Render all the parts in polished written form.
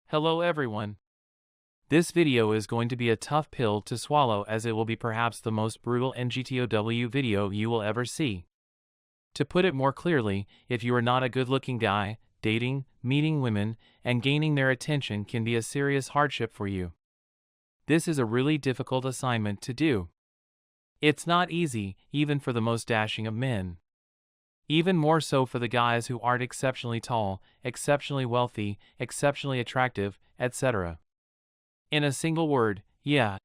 Hello everyone. This video is going to be a tough pill to swallow as it will be perhaps the most brutal MGTOW video you will ever see. To put it more clearly, if you are not a good-looking guy, dating, meeting women, and gaining their attention can be a serious hardship for you. This is a really difficult assignment to do. It's not easy, even for the most dashing of men. Even more so for the guys who aren't exceptionally tall, exceptionally wealthy, exceptionally attractive, etc. In a single word, yeah.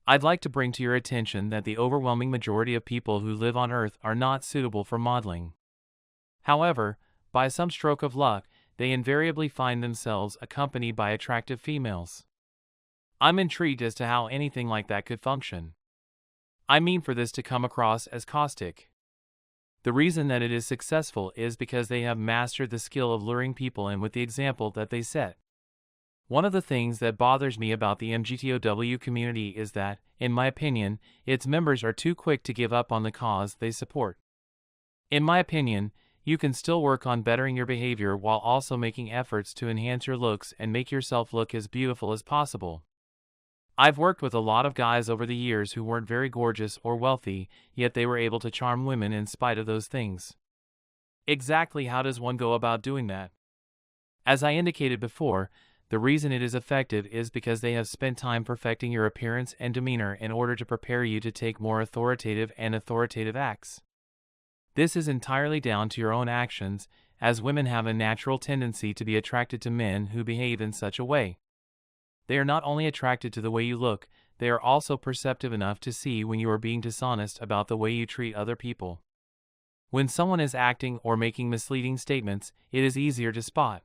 I'd like to bring to your attention that the overwhelming majority of people who live on Earth are not suitable for modeling. However, by some stroke of luck, they invariably find themselves accompanied by attractive females. I'm intrigued as to how anything like that could function. I mean for this to come across as caustic. The reason that it is successful is because they have mastered the skill of luring people in with the example that they set. One of the things that bothers me about the MGTOW community is that, in my opinion, its members are too quick to give up on the cause they support. In my opinion, you can still work on bettering your behavior while also making efforts to enhance your looks and make yourself look as beautiful as possible. I've worked with a lot of guys over the years who weren't very gorgeous or wealthy, yet they were able to charm women in spite of those things. Exactly how does one go about doing that? As I indicated before, the reason it is effective is because they have spent time perfecting your appearance and demeanor in order to prepare you to take more authoritative acts. This is entirely down to your own actions, as women have a natural tendency to be attracted to men who behave in such a way. They are not only attracted to the way you look, they are also perceptive enough to see when you are being dishonest about the way you treat other people. When someone is acting or making misleading statements, it is easier to spot.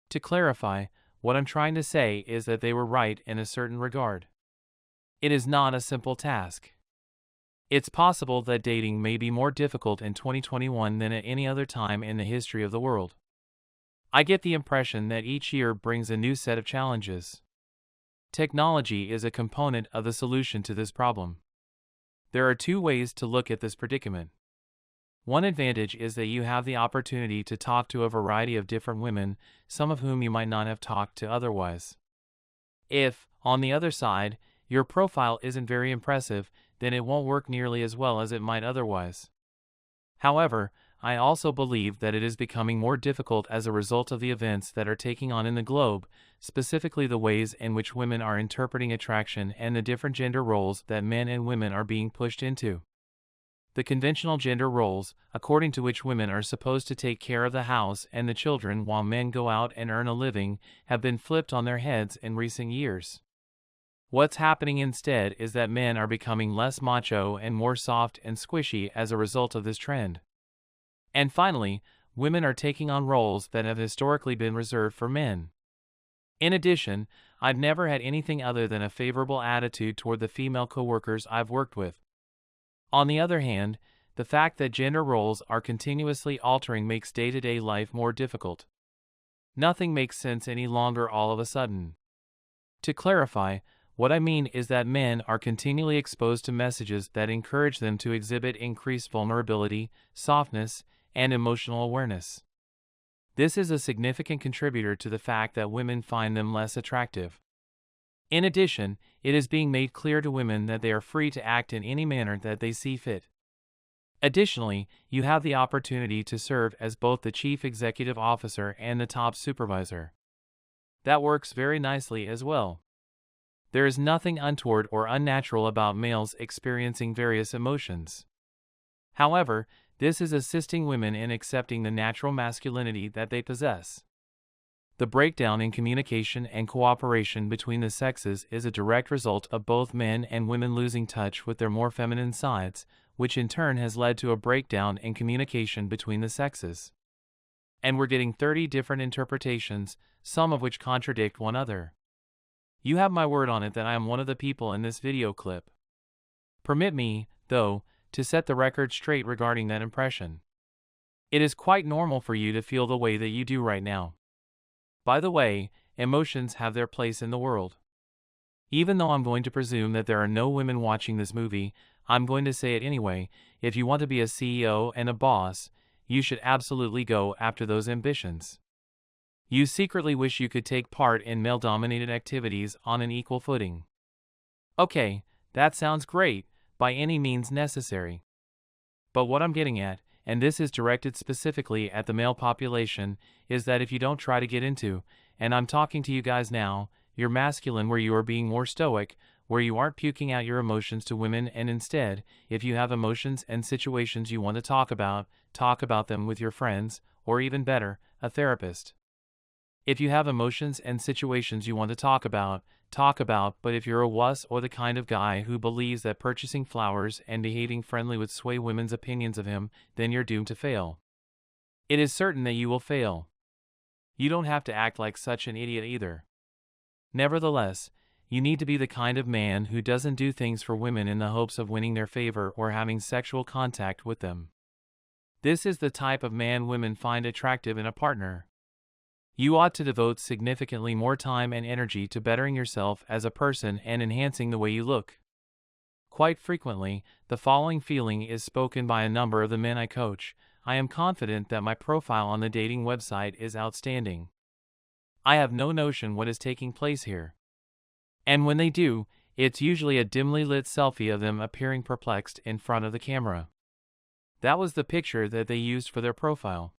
To clarify, what I'm trying to say is that they were right in a certain regard. It is not a simple task. It's possible that dating may be more difficult in 2021 than at any other time in the history of the world. I get the impression that each year brings a new set of challenges. Technology is a component of the solution to this problem. There are two ways to look at this predicament. One advantage is that you have the opportunity to talk to a variety of different women, some of whom you might not have talked to otherwise. If, on the other side, your profile isn't very impressive, then it won't work nearly as well as it might otherwise. However, I also believe that it is becoming more difficult as a result of the events that are taking on in the globe, specifically the ways in which women are interpreting attraction and the different gender roles that men and women are being pushed into. The conventional gender roles, according to which women are supposed to take care of the house and the children while men go out and earn a living, have been flipped on their heads in recent years. What's happening instead is that men are becoming less macho and more soft and squishy as a result of this trend. And finally, women are taking on roles that have historically been reserved for men. In addition, I've never had anything other than a favorable attitude toward the female coworkers I've worked with. On the other hand, the fact that gender roles are continuously altering makes day-to-day life more difficult. Nothing makes sense any longer all of a sudden. To clarify, what I mean is that men are continually exposed to messages that encourage them to exhibit increased vulnerability, softness, and emotional awareness. This is a significant contributor to the fact that women find them less attractive. In addition, it is being made clear to women that they are free to act in any manner that they see fit. Additionally, you have the opportunity to serve as both the chief executive officer and the top supervisor. That works very nicely as well. There is nothing untoward or unnatural about males experiencing various emotions. However, this is assisting women in accepting the natural masculinity that they possess. The breakdown in communication and cooperation between the sexes is a direct result of both men and women losing touch with their more feminine sides, which in turn has led to a breakdown in communication between the sexes. And we're getting 30 different interpretations, some of which contradict one another. You have my word on it that I am one of the people in this video clip. Permit me, though, to set the record straight regarding that impression. It is quite normal for you to feel the way that you do right now. By the way, emotions have their place in the world. Even though I'm going to presume that there are no women watching this movie, I'm going to say it anyway. If you want to be a CEO and a boss, you should absolutely go after those ambitions. You secretly wish you could take part in male-dominated activities on an equal footing. Okay, that sounds great, by any means necessary. But what I'm getting at, and this is directed specifically at the male population, is that if you don't try to get into, and I'm talking to you guys now, you're masculine where you are being more stoic, where you aren't puking out your emotions to women, and instead, if you have emotions and situations you want to talk about them with your friends, or even better, a therapist. If you have emotions and situations you want to talk about, but if you're a wuss or the kind of guy who believes that purchasing flowers and behaving friendly would sway women's opinions of him, then you're doomed to fail. It is certain that you will fail. You don't have to act like such an idiot either. Nevertheless, you need to be the kind of man who doesn't do things for women in the hopes of winning their favor or having sexual contact with them. This is the type of man women find attractive in a partner. You ought to devote significantly more time and energy to bettering yourself as a person and enhancing the way you look. Quite frequently, the following feeling is spoken by a number of the men I coach: I am confident that my profile on the dating website is outstanding. I have no notion what is taking place here. And when they do, it's usually a dimly lit selfie of them appearing perplexed in front of the camera. That was the picture that they used for their profile.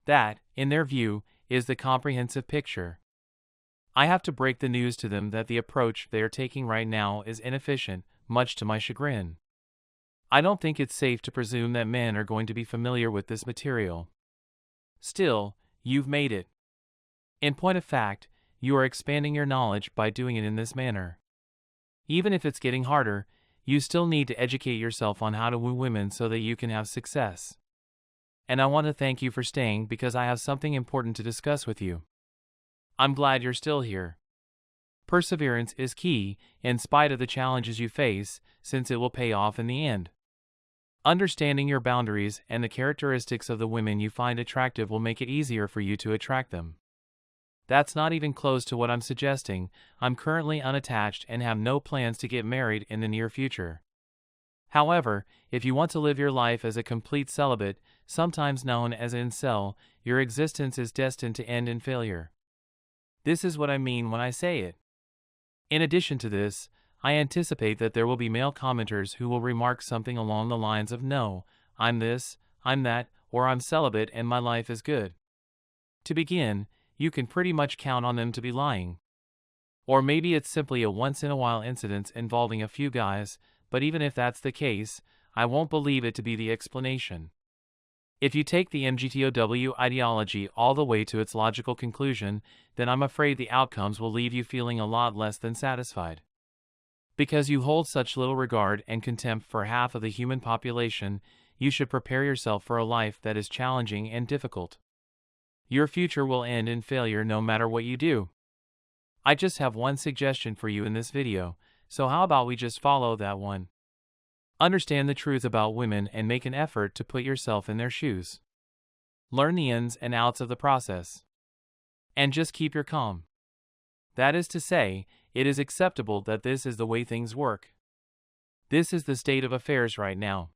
That, in their view, is the comprehensive picture. I have to break the news to them that the approach they are taking right now is inefficient, much to my chagrin. I don't think it's safe to presume that men are going to be familiar with this material. Still, you've made it. In point of fact, you are expanding your knowledge by doing it in this manner. Even if it's getting harder, you still need to educate yourself on how to woo women so that you can have success. And I want to thank you for staying because I have something important to discuss with you. I'm glad you're still here. Perseverance is key, in spite of the challenges you face, since it will pay off in the end. Understanding your boundaries and the characteristics of the women you find attractive will make it easier for you to attract them. That's not even close to what I'm suggesting. I'm currently unattached and have no plans to get married in the near future. However, if you want to live your life as a complete celibate, sometimes known as an incel, your existence is destined to end in failure. This is what I mean when I say it. In addition to this, I anticipate that there will be male commenters who will remark something along the lines of "No, I'm this, I'm that, or I'm celibate and my life is good." To begin, you can pretty much count on them to be lying. Or maybe it's simply a once-in-a-while incident involving a few guys, but even if that's the case, I won't believe it to be the explanation. If you take the MGTOW ideology all the way to its logical conclusion, then I'm afraid the outcomes will leave you feeling a lot less than satisfied. Because you hold such little regard and contempt for half of the human population, you should prepare yourself for a life that is challenging and difficult. Your future will end in failure no matter what you do. I just have one suggestion for you in this video, so how about we just follow that one? Understand the truth about women and make an effort to put yourself in their shoes. Learn the ins and outs of the process. And just keep your calm. That is to say, it is acceptable that this is the way things work. This is the state of affairs right now.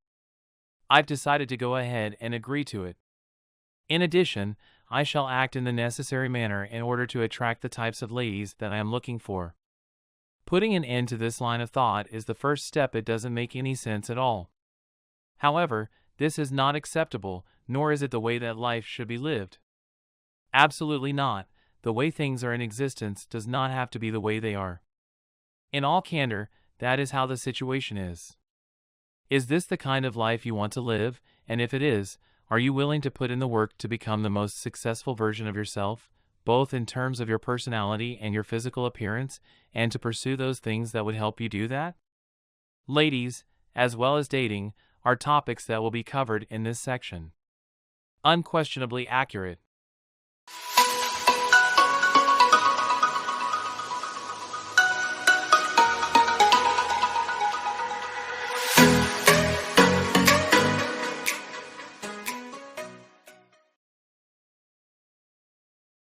I've decided to go ahead and agree to it. In addition, I shall act in the necessary manner in order to attract the types of ladies that I am looking for. Putting an end to this line of thought is the first step. It doesn't make any sense at all. However, this is not acceptable, nor is it the way that life should be lived. Absolutely not. The way things are in existence does not have to be the way they are. In all candor, that is how the situation is. Is this the kind of life you want to live? And if it is, are you willing to put in the work to become the most successful version of yourself, both in terms of your personality and your physical appearance, and to pursue those things that would help you do that? Ladies, as well as dating, are topics that will be covered in this section. Unquestionably accurate.